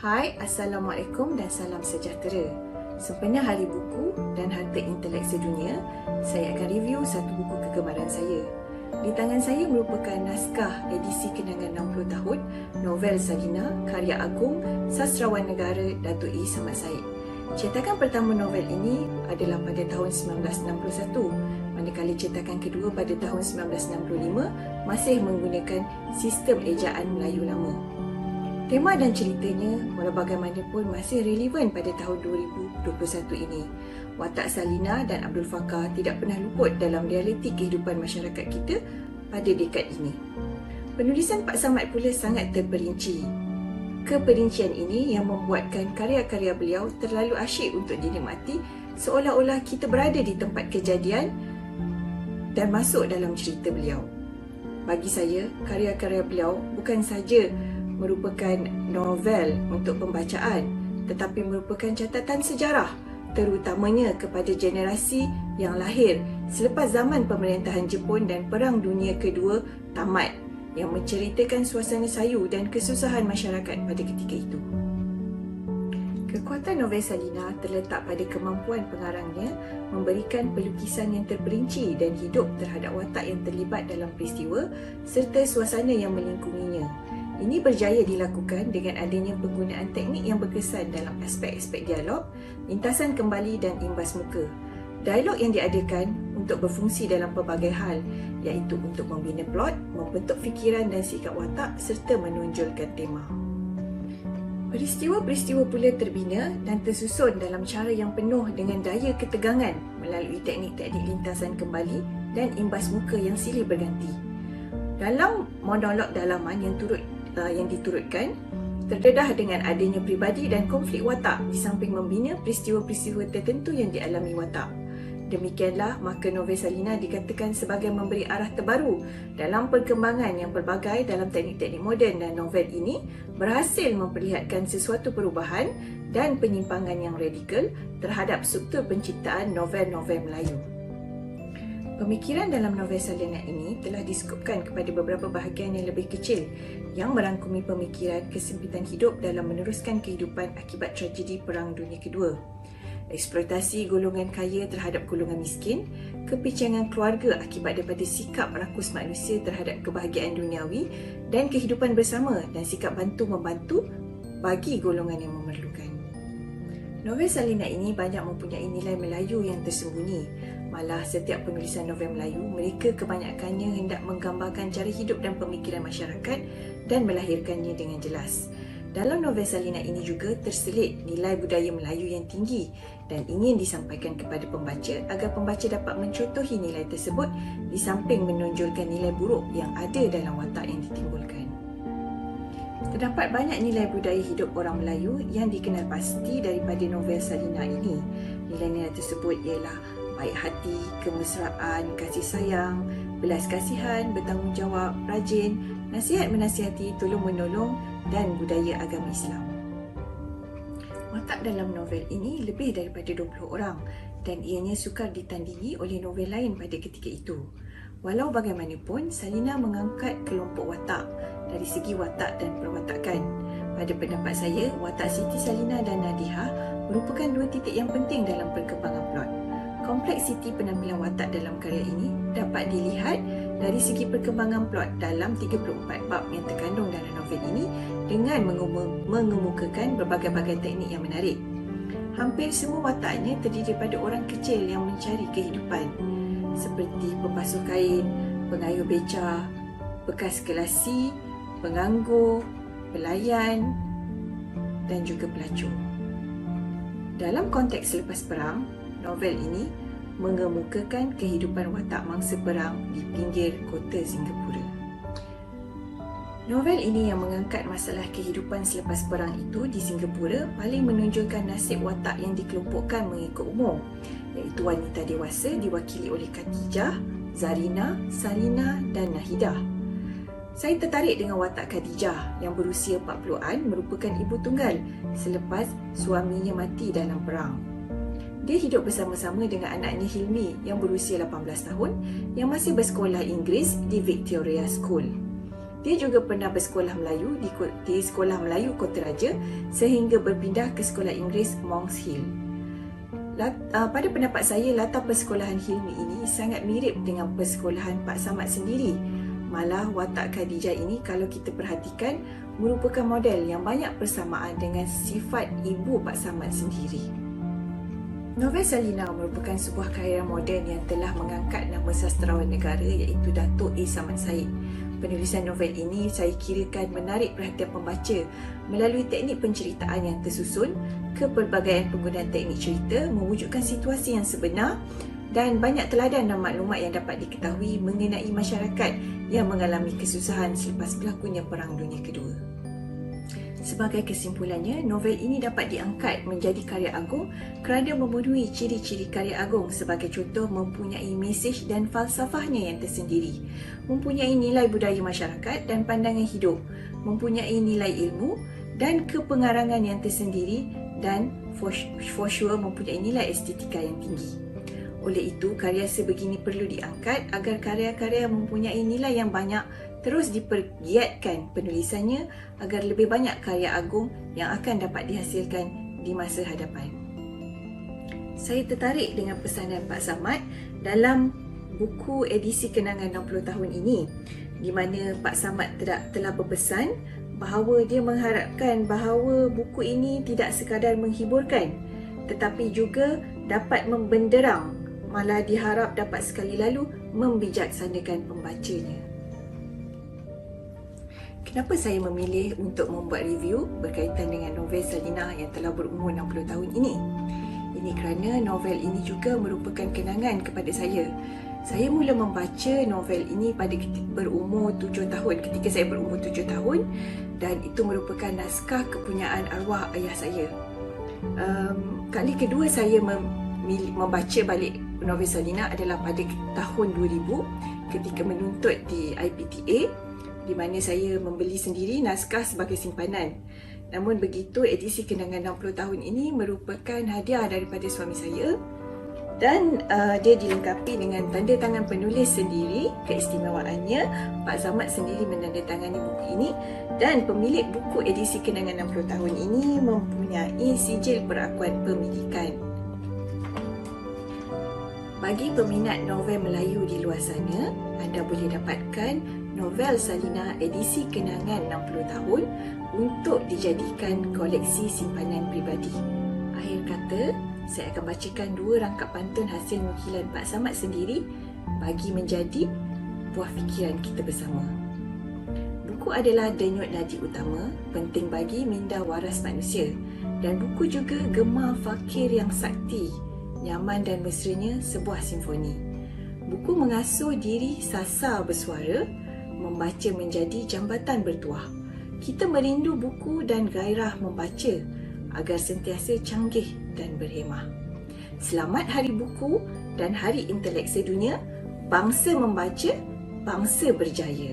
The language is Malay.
Hai, Assalamualaikum dan salam sejahtera. Sempena Hari Buku dan Harta Intelek Sedunia, saya akan review satu buku kegemaran saya. Di tangan saya merupakan naskah edisi kenangan 60 tahun novel Salina karya agung sastrawan negara Datuk E. Samad Said. Cetakan pertama novel ini adalah pada tahun 1961, manakala cetakan kedua pada tahun 1965 masih menggunakan sistem ejaan Melayu lama. Tema dan ceritanya walau bagaimanapun masih relevan pada tahun 2021 ini. Watak Salina dan Abdul Fakar tidak pernah luput dalam realiti kehidupan masyarakat kita pada dekad ini. Penulisan Pak Samad pula sangat terperinci. Keperincian ini yang membuatkan karya-karya beliau terlalu asyik untuk dinikmati, seolah-olah kita berada di tempat kejadian dan masuk dalam cerita beliau. Bagi saya, karya-karya beliau bukan saja merupakan novel untuk pembacaan, tetapi merupakan catatan sejarah, terutamanya kepada generasi yang lahir selepas zaman pemerintahan Jepun dan Perang Dunia Kedua tamat, yang menceritakan suasana sayu dan kesusahan masyarakat pada ketika itu. Kekuatan novel Salina terletak pada kemampuan pengarangnya memberikan pelukisan yang terperinci dan hidup terhadap watak yang terlibat dalam peristiwa serta suasana yang melingkunginya. Ini berjaya dilakukan dengan adanya penggunaan teknik yang berkesan dalam aspek-aspek dialog, lintasan kembali dan imbas muka. Dialog yang diadakan untuk berfungsi dalam pelbagai hal, iaitu untuk membina plot, membentuk fikiran dan sikap watak serta menonjolkan tema. Peristiwa-peristiwa pula terbina dan tersusun dalam cara yang penuh dengan daya ketegangan melalui teknik-teknik lintasan kembali dan imbas muka yang silih berganti. Dalam monolog dalaman yang diturutkan, terdedah dengan adanya pribadi dan konflik watak di samping membina peristiwa-peristiwa tertentu yang dialami watak. Demikianlah maka novel Salina dikatakan sebagai memberi arah terbaru dalam perkembangan yang pelbagai dalam teknik-teknik moden, dan novel ini berhasil memperlihatkan sesuatu perubahan dan penyimpangan yang radikal terhadap struktur penciptaan novel-novel Melayu. Pemikiran dalam novel Salina ini telah diskupkan kepada beberapa bahagian yang lebih kecil yang merangkumi pemikiran kesempitan hidup dalam meneruskan kehidupan akibat tragedi Perang Dunia Kedua, eksploitasi golongan kaya terhadap golongan miskin, kepincangan keluarga akibat daripada sikap rakus manusia terhadap kebahagiaan duniawi dan kehidupan bersama, dan sikap bantu-membantu bagi golongan yang memerlukan. Novel Salina ini banyak mempunyai nilai Melayu yang tersembunyi. Malah setiap penulisan novel Melayu, mereka kebanyakannya hendak menggambarkan cara hidup dan pemikiran masyarakat dan melahirkannya dengan jelas. Dalam novel Salina ini juga terselit nilai budaya Melayu yang tinggi dan ingin disampaikan kepada pembaca agar pembaca dapat mencontohi nilai tersebut di samping menonjolkan nilai buruk yang ada dalam watak yang ditimbulkan. Terdapat banyak nilai budaya hidup orang Melayu yang dikenal pasti daripada novel Salina ini. Nilai-nilai tersebut ialah baik hati, kemesraan, kasih sayang, belas kasihan, bertanggungjawab, rajin, nasihat menasihati, tolong menolong dan budaya agama Islam. Watak dalam novel ini lebih daripada 20 orang dan ianya sukar ditandingi oleh novel lain pada ketika itu. Walau bagaimanapun, Salina mengangkat kelompok watak dari segi watak dan perwatakan. Pada pendapat saya, watak Siti Salina dan Nadiha merupakan dua titik yang penting dalam perkembangan plot. Kompleksiti penampilan watak dalam karya ini dapat dilihat dari segi perkembangan plot dalam 34 bab yang terkandung dalam novel ini dengan mengemukakan berbagai-bagai teknik yang menarik. Hampir semua wataknya terdiri daripada orang kecil yang mencari kehidupan, seperti pembasuh kain, pengayuh beca, bekas kelasi, penganggur, pelayan dan juga pelacur. Dalam konteks selepas perang, novel ini mengemukakan kehidupan watak mangsa perang di pinggir kota Singapura. Novel ini yang mengangkat masalah kehidupan selepas perang itu di Singapura paling menonjolkan nasib watak yang dikelompokkan mengikut umur, iaitu wanita dewasa diwakili oleh Khadijah, Zarina, Salina dan Nahidah. Saya tertarik dengan watak Khadijah yang berusia 40-an, merupakan ibu tunggal selepas suaminya mati dalam perang. Dia hidup bersama-sama dengan anaknya Hilmi yang berusia 18 tahun yang masih bersekolah Inggeris di Victoria School. Dia juga pernah bersekolah Melayu di Sekolah Melayu Kota Raja sehingga berpindah ke Sekolah Inggeris Monks Hill. Pada pendapat saya, latar persekolahan Hilmi ini sangat mirip dengan persekolahan Pak Samad sendiri. Malah watak Khadijah ini kalau kita perhatikan merupakan model yang banyak persamaan dengan sifat ibu Pak Samad sendiri. Novel Salina merupakan sebuah karya moden yang telah mengangkat nama sastrawan negara iaitu Datuk A. Samad Said. Penulisan novel ini saya kirakan menarik perhatian pembaca melalui teknik penceritaan yang tersusun, kepelbagaian penggunaan teknik cerita, mewujudkan situasi yang sebenar dan banyak teladan dan maklumat yang dapat diketahui mengenai masyarakat yang mengalami kesusahan selepas berlakunya Perang Dunia Kedua. Sebagai kesimpulannya, novel ini dapat diangkat menjadi karya agung kerana memenuhi ciri-ciri karya agung sebagai contoh mempunyai mesej dan falsafahnya yang tersendiri, mempunyai nilai budaya masyarakat dan pandangan hidup, mempunyai nilai ilmu dan kepengarangan yang tersendiri dan for sure mempunyai nilai estetika yang tinggi. Oleh itu, karya sebegini perlu diangkat agar karya-karya mempunyai nilai yang banyak terus dipergiatkan penulisannya agar lebih banyak karya agung yang akan dapat dihasilkan di masa hadapan. Saya tertarik dengan pesanan Pak Samad dalam buku edisi kenangan 60 tahun ini, di mana Pak Samad telah berpesan bahawa dia mengharapkan bahawa buku ini tidak sekadar menghiburkan tetapi juga dapat membenderang, malah diharap dapat sekali lalu membijaksanakan pembacanya. Kenapa saya memilih untuk membuat review berkaitan dengan novel Salina yang telah berumur 60 tahun ini? Ini kerana novel ini juga merupakan kenangan kepada saya. Saya mula membaca novel ini pada berumur 7 tahun, ketika saya berumur 7 tahun, dan itu merupakan naskah kepunyaan arwah ayah saya. Kali kedua saya membaca balik novel Salina adalah pada tahun 2000 ketika menuntut di IPTA, di mana saya membeli sendiri naskah sebagai simpanan. Namun begitu, edisi kenangan 60 tahun ini merupakan hadiah daripada suami saya dan dia dilengkapi dengan tanda tangan penulis sendiri. Keistimewaannya, Pak Samad sendiri menandatangani buku ini dan pemilik buku edisi kenangan 60 tahun ini mempunyai sijil perakuan pemilikan. Bagi peminat novel Melayu di luar sana, anda boleh dapatkan novel Salina edisi kenangan 60 tahun untuk dijadikan koleksi simpanan pribadi. Akhir kata, saya akan bacakan 2 rangkap pantun hasil nukilan Pak Samad sendiri bagi menjadi buah fikiran kita bersama. Buku adalah denyut nadi utama, penting bagi minda waras manusia, dan buku juga gemar fakir yang sakti, nyaman dan mesranya sebuah simfoni. Buku mengasuh diri sasar bersuara, membaca menjadi jambatan bertuah. Kita merindu buku dan gairah membaca agar sentiasa canggih dan berhemah. Selamat Hari Buku dan Hari Intelek Sedunia. Bangsa membaca, bangsa berjaya.